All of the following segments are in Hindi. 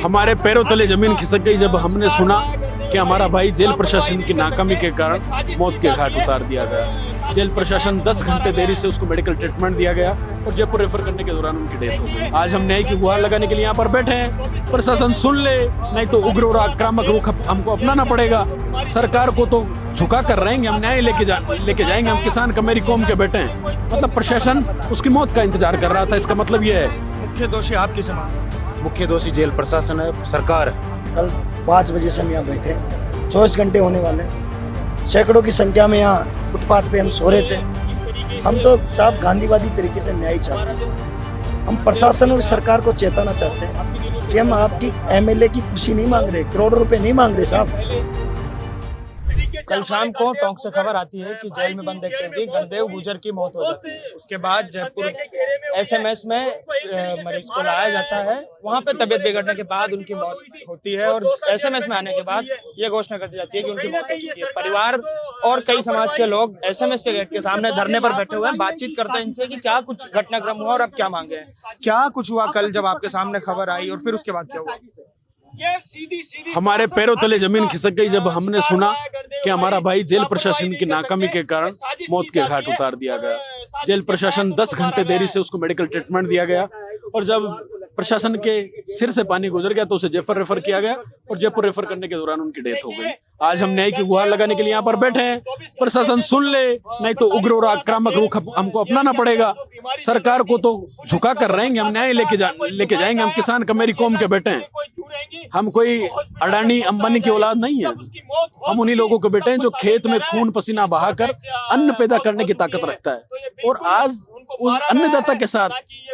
हमारे पैरों तले जमीन खिसक गई जब हमने सुना कि हमारा भाई जेल प्रशासन की नाकामी के कारण मौत के घाट उतार दिया गया। जेल प्रशासन 10 घंटे देरी से उसको मेडिकल ट्रीटमेंट दिया गया और जयपुर रेफर करने के दौरान उनकी डेथ हो गई। आज हम न्याय की गुहार लगाने के लिए यहाँ पर बैठे हैं। प्रशासन सुन ले, नहीं तो उग्र और आक्रामक रुख हमको अपनाना पड़ेगा। सरकार को तो झुका कर रहेंगे, हम न्याय लेके जाएंगे। हम किसान का मेरी कौम के बेटे हैं। मतलब प्रशासन उसकी मौत का इंतजार कर रहा था। इसका मतलब ये है मुख्य दोषी आप किसे मानते हैं? मुख्य दोषी जेल प्रशासन है, सरकार है। कल 5 बजे से हम यहाँ बैठे, 24 घंटे होने वाले, सैकड़ों की संख्या में यहाँ फुटपाथ पे हम सो रहे थे। हम तो साहब गांधीवादी तरीके से न्याय चाहते हैं। हम प्रशासन और सरकार को चेताना चाहते हैं कि हम आपकी एमएलए की कुर्सी नहीं मांग रहे, करोड़ों रुपए नहीं मांग रहे साहब। कल शाम को टोंक से खबर आती है कि जेल में बंद एक कैदी गणदेव गुर्जर की मौत हो जाती है। उसके बाद जयपुर एसएमएस में मरीज को लाया जाता है। वहां पे तबीयत बिगड़ने के बाद उनकी मौत होती है और एसएमएस में आने के बाद ये घोषणा कर दी जाती है कि उनकी मौत हो चुकी है। परिवार और कई समाज के लोग एसएमएस के गेट के सामने धरने पर बैठे हुए हैं। बातचीत करते हैं इनसे कि क्या कुछ घटनाक्रम हुआ और अब क्या मांगे हैं। क्या कुछ हुआ कल जब आपके सामने खबर आई और फिर उसके बाद क्या हुआ? हमारे पैरों तले जमीन खिसक गई जब हमने सुना कि हमारा भाई जेल प्रशासन की नाकामी के कारण मौत के घाट उतार दिया गया। जेल प्रशासन 10 घंटे देरी से उसको मेडिकल ट्रीटमेंट दिया गया और जब प्रशासन के सिर से पानी गुजर गया तो उसे जयपुर रेफर किया गया और जयपुर रेफर करने के दौरान उनकी डेथ हो गई। आज हम न्याय की गुहार लगाने के लिए यहाँ पर बैठे हैं। प्रशासन सुन ले, नहीं तो उग्र और आक्रामक रुख हमको अपनाना पड़ेगा। सरकार को तो झुका कर रहेंगे, हम न्याय लेके जाएंगे। हम किसान का मेरी कौम के बेटे हैं। हम कोई अडानी अंबानी की औलाद नहीं है। हम उन्हीं लोगों के बेटे हैं जो खेत में खून पसीना बहाकर अन्न पैदा करने की ताकत रखता है। और आज उस अन्नदाता के साथ,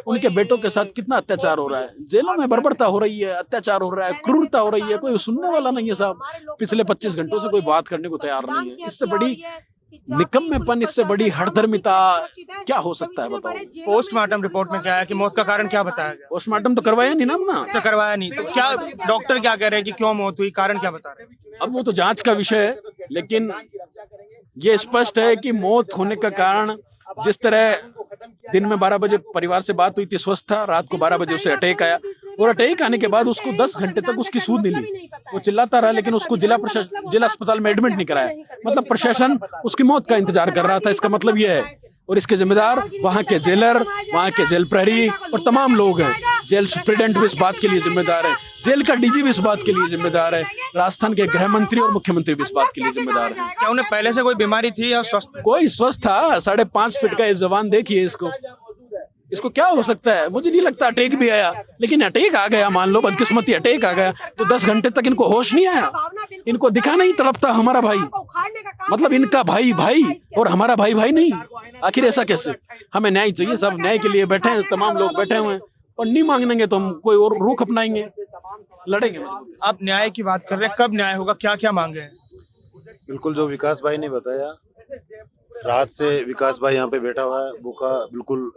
उनके बेटों के साथ कितना अत्याचार हो रहा है। जेलों में बर्बरता हो रही है, अत्याचार हो रहा है, क्रूरता हो रही है। कोई सुनने वाला नहीं है साहब। पिछले 25 घंटों से कोई बात करने को तैयार नहीं है। इससे बड़ी निकम्मेपन, इससे बड़ी हठधर्मिता क्या हो सकता है बताओ। पोस्टमार्टम रिपोर्ट में क्या है कि मौत का कारण क्या बताया गया? पोस्टमार्टम तो करवाया नहीं ना हमने। अच्छा, करवाया नहीं तो क्या डॉक्टर क्या कह रहे हैं कि क्यों मौत हुई, कारण क्या बता रहे हैं? अब वो तो जांच का विषय है, लेकिन ये स्पष्ट है कि मौत होने का कारण जिस तरह दिन में 12 बजे परिवार से बात हुई थी, स्वस्थ था, रात को 12 बजे उसे अटैक आया और अटैक आने के बाद उसको 10 घंटे तक उसकी सूद नहीं ली। वो चिल्लाता रहा लेकिन उसको जिला अस्पताल में एडमिट नहीं कराया। मतलब प्रशासन उसकी मौत का इंतजार कर रहा था। इसका मतलब ये है, और इसके जिम्मेदार वहां के जेलर, वहां के जेल प्रहरी और तमाम लोग हैं। जेल सुप्रिटेंडेंट भी इस बात के लिए जिम्मेदार है, जेल का डीजी भी इस बात के लिए जिम्मेदार है, राजस्थान के गृह मंत्री और मुख्यमंत्री भी इस बात के लिए जिम्मेदार है। क्या उन्हें पहले से कोई बीमारी थी या स्वस्थ? कोई स्वस्थ था। 5.5 फीट का ये जवान देखिए इसको क्या हो सकता है। मुझे नहीं लगता अटैक भी आया, लेकिन अटैक आ गया, मान लो बदकिस्मती अटैक आ गया तो 10 घंटे तक इनको होश नहीं आया। इनको दिखा नहीं तड़पता हमारा भाई, मतलब इनका भाई और हमारा भाई नहीं। आखिर ऐसा कैसे? हमें न्याय चाहिए। सब न्याय के लिए बैठे हैं, तमाम लोग बैठे हुए हैं और नहीं मांगेंगे तो हम कोई और रुख अपनाएंगे, लड़ेंगे। आप न्याय की बात कर रहे हैं, कब न्याय होगा, क्या क्या मांगे हैं? बिल्कुल जो विकास भाई ने बताया, रात से विकास भाई यहाँ पे बैठा हुआ है, भूखा, बिल्कुल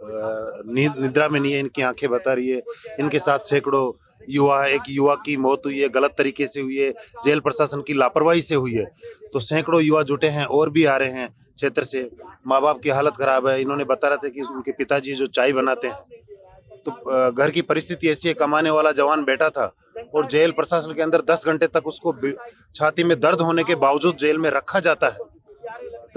निद्रा में नहीं है। इनकी आंखें बता रही है। इनके साथ सैकड़ों युवा है। एक युवा की मौत हुई है, गलत तरीके से हुई है, जेल प्रशासन की लापरवाही से हुई है। तो सैकड़ों युवा जुटे हैं और भी आ रहे हैं क्षेत्र से। माँ बाप की हालत खराब है। इन्होंने बता रहे थे कि उनके पिताजी जो चाय बनाते हैं, तो घर की परिस्थिति ऐसी है, कमाने वाला जवान बैठा था और जेल प्रशासन के अंदर 10 घंटे तक उसको छाती में दर्द होने के बावजूद जेल में रखा जाता है।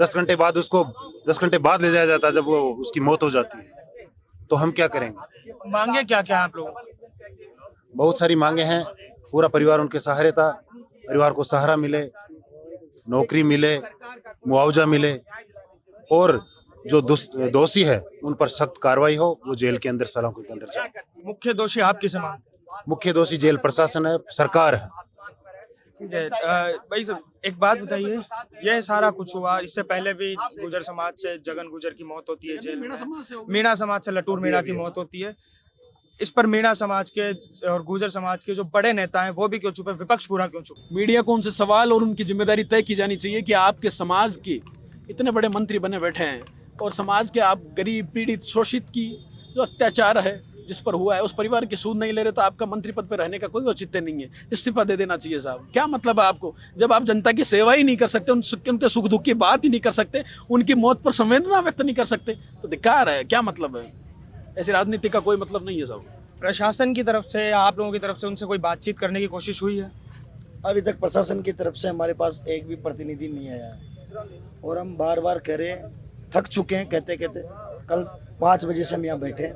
10 घंटे बाद उसको 10 घंटे बाद ले जाया जाता है जब वो उसकी मौत हो जाती है। तो हम क्या करेंगे? मांगे क्या क्या आप लोगों? बहुत सारी मांगे हैं। पूरा परिवार उनके सहारे था। परिवार को सहारा मिले, नौकरी मिले, मुआवजा मिले और जो दोषी है उन पर सख्त कार्रवाई हो। वो जेल के अंदर, सलाखों के अंदर जाए। मुख्य दोषी आप किसे मानते हैं? मुख्य दोषी जेल प्रशासन है, सरकार है। ठीक है भाई साहब, एक बात बताइए, यह सारा कुछ हुआ, इससे पहले भी गुर्जर समाज से जगन गुर्जर की मौत होती है जेल में, मीणा समाज से लटूर मीणा की मौत होती है। इस पर मीणा समाज के और गुर्जर समाज के जो बड़े नेता हैं वो भी क्यों चुप है, विपक्ष पूरा क्यों चुप? मीडिया को उनसे सवाल और उनकी जिम्मेदारी तय की जानी चाहिए कि आपके समाज के इतने बड़े मंत्री बने बैठे हैं और समाज के आप गरीब, पीड़ित, शोषित की जो अत्याचार है जिस पर हुआ है उस परिवार की सूद नहीं ले रहे तो आपका मंत्री पद पर रहने का कोई औचित्य नहीं है। इस्तीफा दे देना चाहिए साहब। क्या मतलब है आपको, जब आप जनता की सेवा ही नहीं कर सकते, उनके सुख दुख की बात ही नहीं कर सकते, उनकी मौत पर संवेदना व्यक्त नहीं कर सकते, तो धिक्कार है। क्या मतलब है? ऐसी राजनीति का कोई मतलब नहीं है साहब। प्रशासन की तरफ से या आप लोगों की तरफ से उनसे कोई बातचीत करने की कोशिश हुई है? अभी तक प्रशासन की तरफ से हमारे पास एक भी प्रतिनिधि नहीं आया है और हम बार बार कह रहे हैं, थक चुके हैं कहते कहते। कल 5 बजे से हम यहाँ बैठे हैं,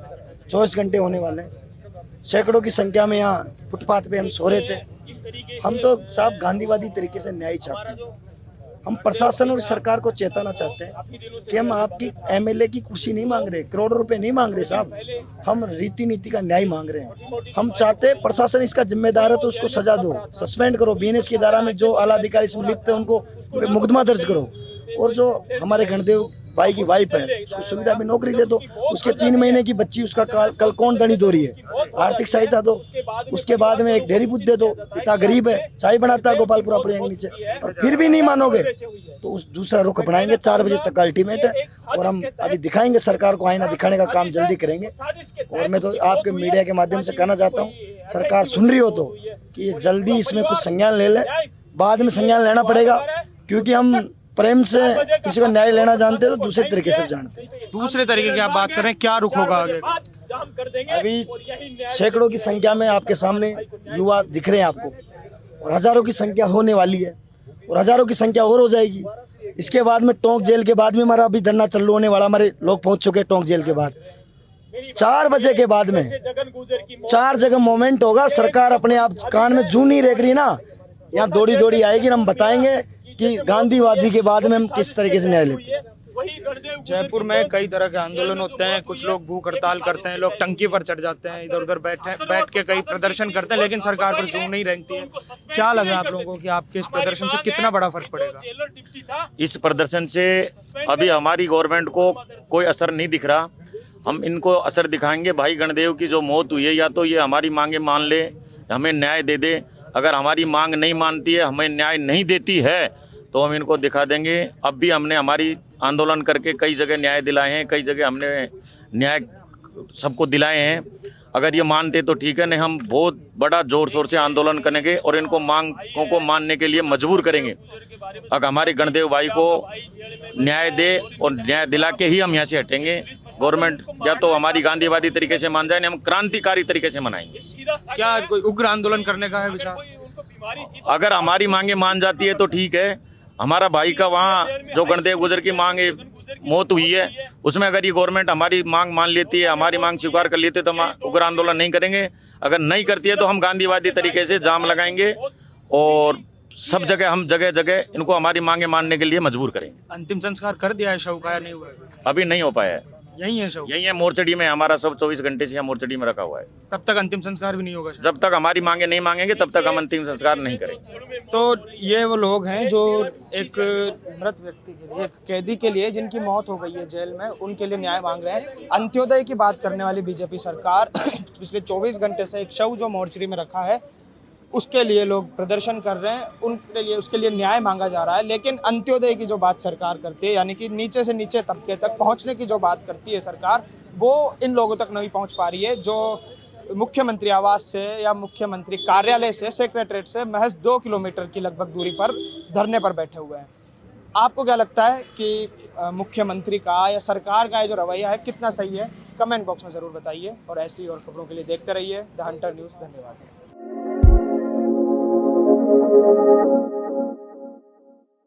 24 घंटे होने वाले हैं। सैकड़ों की संख्या में यहाँ फुटपाथ पे हम सो रहे थे। हम तो साहब गांधीवादी तरीके से न्याय चाहते हैं। हम प्रशासन और सरकार को चेताना चाहते हैं कि हम आपकी एमएलए की कुर्सी नहीं मांग रहे, करोड़ों रुपए नहीं मांग रहे साहब, हम रीति नीति का न्याय मांग रहे हैं। हम चाहते हैं प्रशासन इसका जिम्मेदार है तो उसको सजा दो, सस्पेंड करो, बीएनएस की धारा में जो आला अधिकारी इसमें लिप्त है उनको मुकदमा दर्ज करो, और जो हमारे गणदेव भाई की वाइफ है उसको सुविधा भी नौकरी दे दो। उसके 3 महीने की बच्ची, उसका कल कौन दणी दो रही है, आर्थिक सहायता दो। उसके बाद में एक डेयरी बुद्ध दे दो, पिता गरीब है, चाय बनाता है गोपालपुरा पड़े के नीचे, और फिर भी नहीं मानोगे तो उस दूसरा रुख अपनाएंगे। 4 बजे तक का अल्टीमेट है और हम अभी दिखाएंगे सरकार को, आईना दिखाने का काम जल्दी करेंगे। और मैं तो आपके मीडिया के माध्यम से कहना चाहता हूँ, सरकार सुन रही हो तो कि ये जल्दी इसमें कुछ संज्ञान ले ले। बाद में संज्ञान लेना पड़ेगा क्योंकि हम प्रेम से किसी का न्याय लेना जानते हैं तो दूसरे तरीके से जानते हैं। दूसरे तरीके की आप बात कर रहे हैं, क्या रुख होगा आगे? अभी सैकड़ों की संख्या में आपके सामने युवा दिख रहे हैं आपको, और हजारों की संख्या होने वाली है और हजारों की संख्या और हो जाएगी। इसके बाद में टोंक जेल के बाद में हमारा अभी धरना चालू होने वाला, हमारे लोग पहुंच चुके हैं टोंक जेल के बाद। 4 बजे के बाद में 4 जगह मोमेंट होगा। सरकार अपने आप कान में जू नहीं रेख रही ना, यहाँ दौड़ी दौड़ी आएगी। हम बताएंगे कि गांधीवादी के बाद में हम किस तरीके से न्याय लेते हैं। जयपुर में कई तरह के आंदोलन होते हैं, कुछ लोग भूख हड़ताल करते हैं, लोग टंकी पर चढ़ जाते हैं, इधर उधर बैठ के कई प्रदर्शन करते हैं, लेकिन सरकार पर जूं नहीं रहती है। क्या लगा आप लोगों को कि आपके इस प्रदर्शन से कितना बड़ा फर्क पड़ेगा? इस प्रदर्शन से अभी हमारी गवर्नमेंट को कोई असर नहीं दिख रहा। हम इनको असर दिखाएंगे। भाई गणदेव की जो मौत हुई है, या तो ये हमारी मांगे मान ले, हमें न्याय दे दे। अगर हमारी मांग नहीं मानती है, हमें न्याय नहीं देती है, तो हम इनको दिखा देंगे। अब भी हमने हमारी आंदोलन करके कई जगह न्याय दिलाए हैं, कई जगह हमने न्याय सबको दिलाए हैं। अगर ये मानते तो ठीक है, नहीं हम बहुत बड़ा जोर शोर से आंदोलन करेंगे और इनको मांगों को मानने के लिए मजबूर करेंगे। अगर हमारे गणदेव भाई को न्याय दे और न्याय दिला के ही हम यहाँ से हटेंगे। गवर्नमेंट या तो हमारी गांधीवादी तरीके से मान जाए, नहीं हम क्रांतिकारी तरीके से मनाएंगे। क्या कोई उग्र आंदोलन करने का है विचार? अगर हमारी मांगे मान जाती है तो ठीक है। हमारा भाई का वहाँ जो गणदेव गुजर की मांग मौत हुई है, उसमें अगर ये गवर्नमेंट हमारी मांग मान लेती है, हमारी मांग स्वीकार कर लेती है, तो हम उग्र आंदोलन नहीं करेंगे। अगर नहीं करती है तो हम गांधीवादी तरीके से जाम लगाएंगे और सब जगह हम जगह जगह इनको हमारी मांगे मानने के लिए मजबूर करेंगे। अंतिम संस्कार कर दिया है शव का या नहीं हुआ? अभी नहीं हो पाया है। यही है शव? यही है मोर्चड़ी में, हमारा सब 24 घंटे से यहाँ मोर्चड़ी में रखा हुआ है। तब तक अंतिम संस्कार भी नहीं होगा? जब तक हमारी मांगे नहीं मांगेंगे तब तक हम अंतिम संस्कार नहीं करेंगे। तो ये वो लोग हैं जो एक मृत व्यक्ति के लिए, एक कैदी के लिए जिनकी मौत हो गई है जेल में, उनके लिए न्याय मांग रहे हैं। अंत्योदय की बात करने वाली बीजेपी सरकार पिछले 24 घंटे से एक शव जो मोर्चरी में रखा है उसके लिए लोग प्रदर्शन कर रहे हैं, उनके लिए उसके लिए न्याय मांगा जा रहा है। लेकिन अंत्योदय की जो बात सरकार करती है, यानी कि नीचे से नीचे तबके तक पहुंचने की जो बात करती है सरकार, वो इन लोगों तक नहीं पहुंच पा रही है जो मुख्यमंत्री आवास से या मुख्यमंत्री कार्यालय से, सेक्रेटरीट से महज 2 किलोमीटर की लगभग दूरी पर धरने पर बैठे हुए हैं। आपको क्या लगता है कि मुख्यमंत्री का या सरकार का जो रवैया है कितना सही है? कमेंट बॉक्स में ज़रूर बताइए और ऐसी और खबरों के लिए देखते रहिए द हंटर न्यूज़। धन्यवाद।